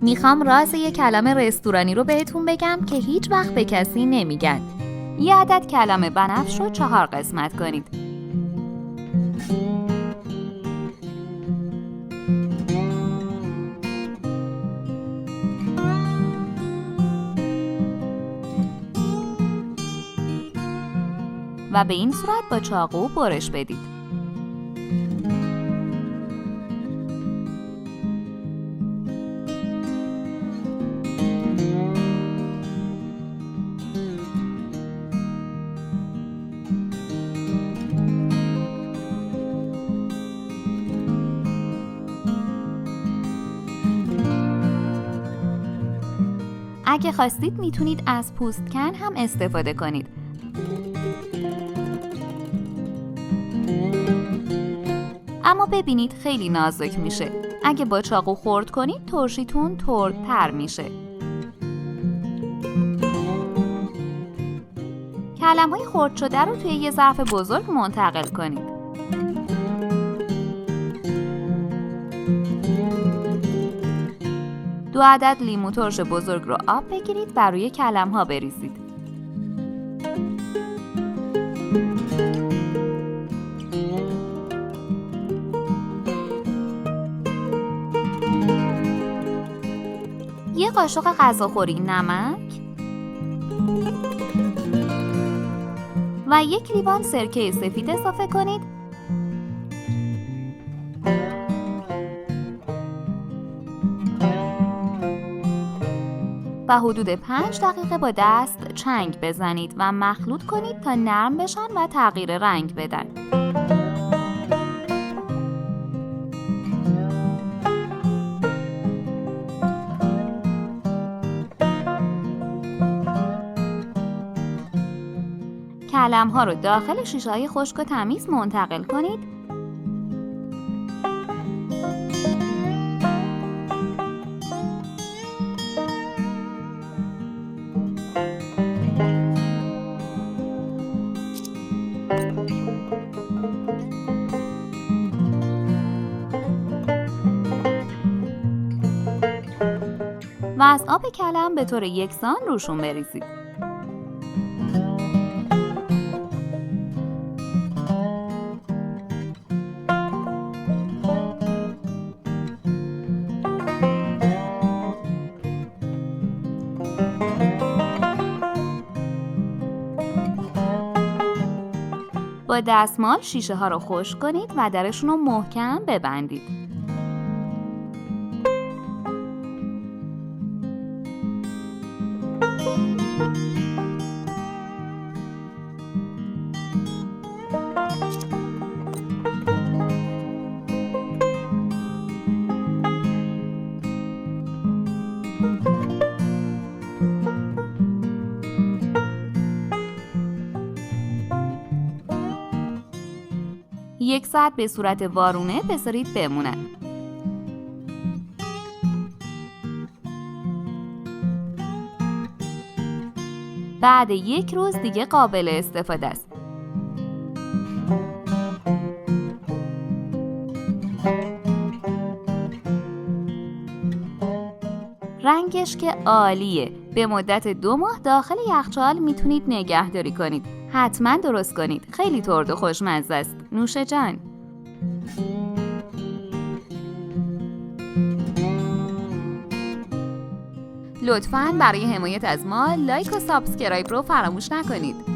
میخوام راز یک کلمه رستورانی رو بهتون بگم که هیچ وقت به کسی نمیگن. یه عدد کلمه بنفش رو 4 قسمت کنید. و به این صورت با چاقو برش بدید. اگه خواستید میتونید از پوست کن هم استفاده کنید. اما ببینید خیلی نازک میشه. اگه با چاقو خرد کنید ترشیتون تردتر میشه. کلم‌های خرد شده رو توی یه ظرف بزرگ منتقل کنید. دو عدد لیمو ترش بزرگ رو آب بگیرید و روی کلم‌ها بریزید. یه قاشق غذاخوری نمک و 1 لیوان سرکه سفید اضافه کنید. و حدود 5 دقیقه با دست چنگ بزنید و مخلوط کنید تا نرم بشن و تغییر رنگ بدن. کلم‌ها رو داخل شیشه‌های خشک و تمیز منتقل کنید. و از آب کلم به طور یکسان روشون بریزید. با دستمال شیشه ها رو خشک کنید و درشون رو محکم ببندید. یک ساعت به صورت وارونه بذارید بمونن. بعد 1 روز دیگه قابل استفاده است. رنگش که عالیه. به مدت 2 ماه داخل یخچال میتونید نگهداری کنید. حتما درست کنید. خیلی ترد و خوشمزه است. نوش جان. لطفاً برای حمایت از ما لایک و سابسکرایب رو فراموش نکنید.